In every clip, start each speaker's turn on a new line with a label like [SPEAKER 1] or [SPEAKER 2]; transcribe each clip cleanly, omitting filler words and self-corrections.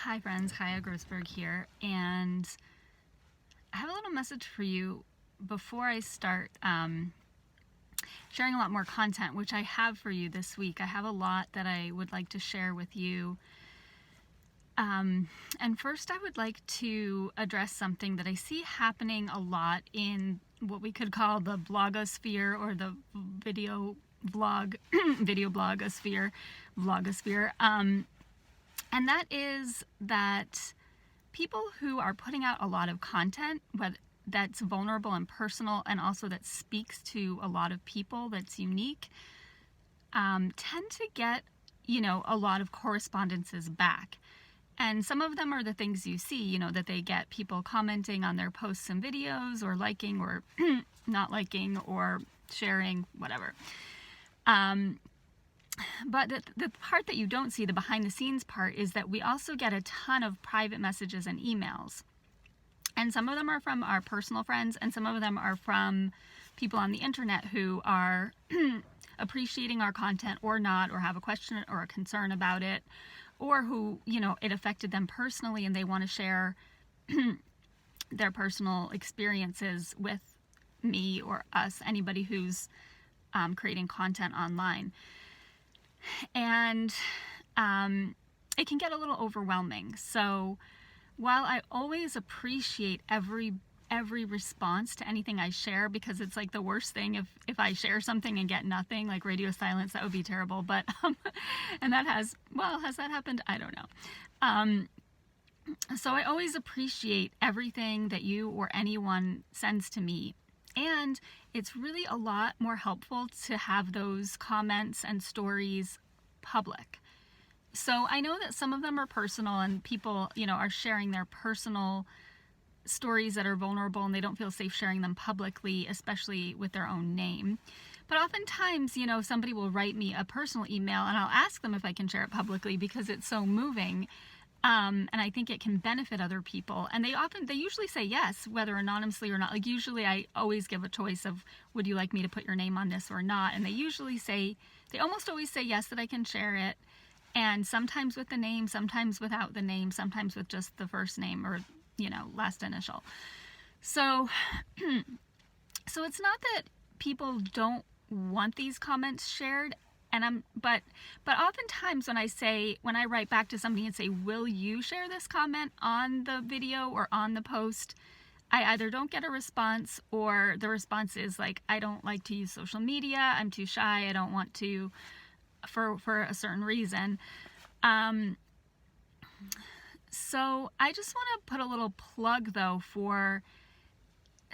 [SPEAKER 1] Hi friends, Kaya Grossberg here, and I have a little message for you before I start sharing a lot more content, which I have for you this week. I have a lot that I would like to share with you. And first I would like to address something that I see happening a lot in what we could call the blogosphere or the video blogosphere. And that is that people who are putting out a lot of content, that's vulnerable and personal, and also that speaks to a lot of people, that's unique, tend to get, a lot of correspondences back. And some of them are the things you see, that they get people commenting on their posts and videos, or liking or not liking or sharing, whatever. But the part that you don't see, the behind the scenes part, is that we also get a ton of private messages and emails. And some of them are from our personal friends, and some of them are from people on the internet who are appreciating our content or not, or have a question or a concern about it, or who, it affected them personally and they want to share their personal experiences with me or us, anybody who's creating content online. And it can get a little overwhelming. So while I always appreciate every response to anything I share, because it's like the worst thing if I share something and get nothing, like radio silence, that would be terrible. But and has that happened? I don't know. So I always appreciate everything that you or anyone sends to me. And it's really a lot more helpful to have those comments and stories public. So I know that some of them are personal, and people, are sharing their personal stories that are vulnerable, and they don't feel safe sharing them publicly, especially with their own name. But oftentimes, somebody will write me a personal email, and I'll ask them if I can share it publicly because it's so moving. And I think it can benefit other people. And they usually say yes, whether anonymously or not. Like, usually I always give a choice of, would you like me to put your name on this or not? And they almost always say yes, that I can share it. And sometimes with the name, sometimes without the name, sometimes with just the first name or, last initial. So, so it's not that people don't want these comments shared. But oftentimes when I write back to somebody and say, will you share this comment on the video or on the post, I either don't get a response, or the response is like, I don't like to use social media, I'm too shy, I don't want to, for a certain reason. So I just want to put a little plug though for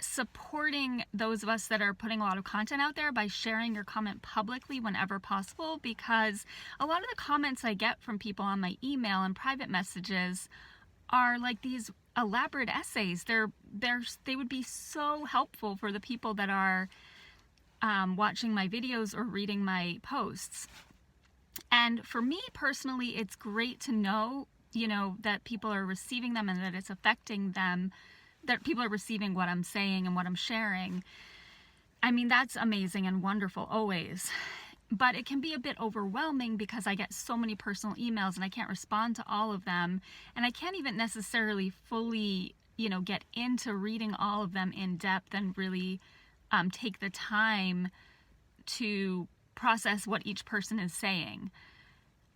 [SPEAKER 1] supporting those of us that are putting a lot of content out there by sharing your comment publicly whenever possible, because a lot of the comments I get from people on my email and private messages are like these elaborate essays. They would be so helpful for the people that are watching my videos or reading my posts. And for me personally, it's great to know, that people are receiving them and that it's affecting them, that people are receiving what I'm saying and what I'm sharing. I mean, that's amazing and wonderful always. But it can be a bit overwhelming because I get so many personal emails and I can't respond to all of them. And I can't even necessarily fully, get into reading all of them in depth and really take the time to process what each person is saying.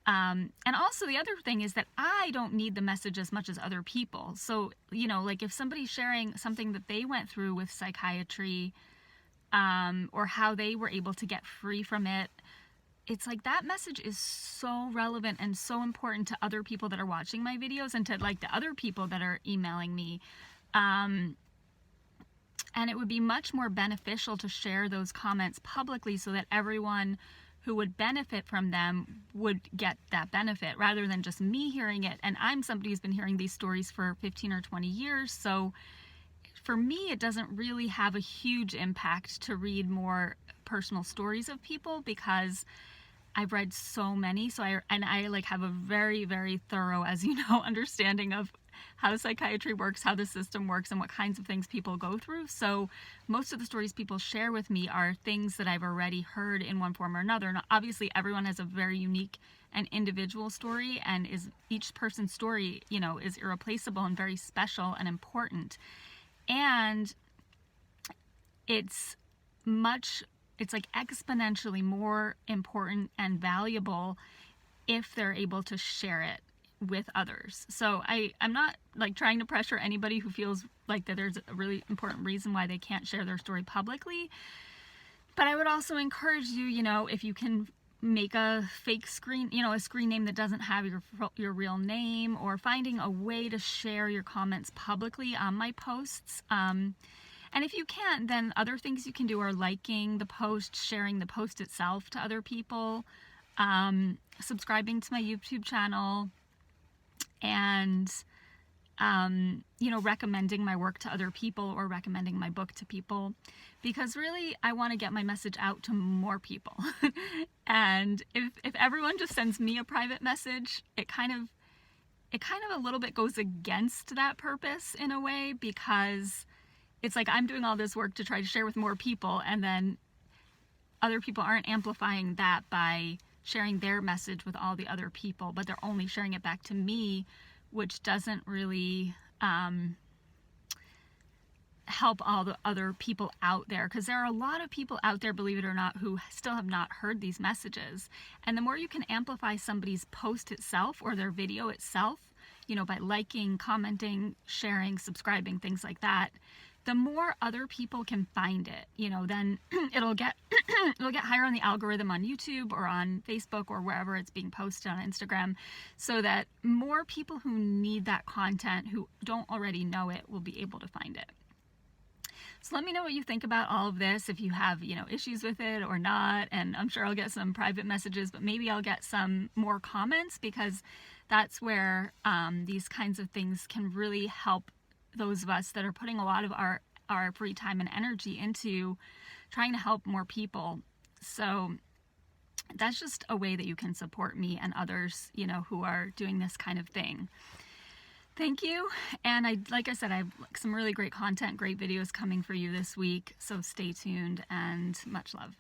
[SPEAKER 1] And also the other thing is that I don't need the message as much as other people. So, like if somebody's sharing something that they went through with psychiatry, or how they were able to get free from it, it's like that message is so relevant and so important to other people that are watching my videos, and to like the other people that are emailing me. And it would be much more beneficial to share those comments publicly so that everyone who would benefit from them would get that benefit, rather than just me hearing it. And I'm somebody who's been hearing these stories for 15 or 20 years. So for me, it doesn't really have a huge impact to read more personal stories of people, because I've read so many. So I like have a very, very thorough, as you know, understanding of how psychiatry works, how the system works, and what kinds of things people go through. So most of the stories people share with me are things that I've already heard in one form or another. And obviously everyone has a very unique and individual story, and each person's story, is irreplaceable and very special and important. And it's like exponentially more important and valuable if they're able to share it with others. So I'm not like trying to pressure anybody who feels like that there's a really important reason why they can't share their story publicly. But I would also encourage you, if you can make a fake screen, a screen name that doesn't have your real name, or finding a way to share your comments publicly on my posts. And if you can't, then other things you can do are liking the post, sharing the post itself to other people, subscribing to my YouTube channel, and recommending my work to other people, or recommending my book to people, because really I want to get my message out to more people. And if everyone just sends me a private message, it kind of a little bit goes against that purpose in a way, because it's like I'm doing all this work to try to share with more people, and then other people aren't amplifying that by sharing their message with all the other people, but they're only sharing it back to me, which doesn't really help all the other people out there, because there are a lot of people out there, believe it or not, who still have not heard these messages. And the more you can amplify somebody's post itself or their video itself, by liking, commenting, sharing, subscribing, things like that, the more other people can find it, then it'll get higher on the algorithm on YouTube or on Facebook or wherever it's being posted on Instagram, so that more people who need that content, who don't already know it, will be able to find it. So let me know what you think about all of this, if you have, issues with it or not. And I'm sure I'll get some private messages, but maybe I'll get some more comments, because that's where these kinds of things can really help those of us that are putting a lot of our free time and energy into trying to help more people. So that's just a way that you can support me and others, who are doing this kind of thing. Thank you. And like I said, I have some really great content, great videos coming for you this week. So stay tuned, and much love.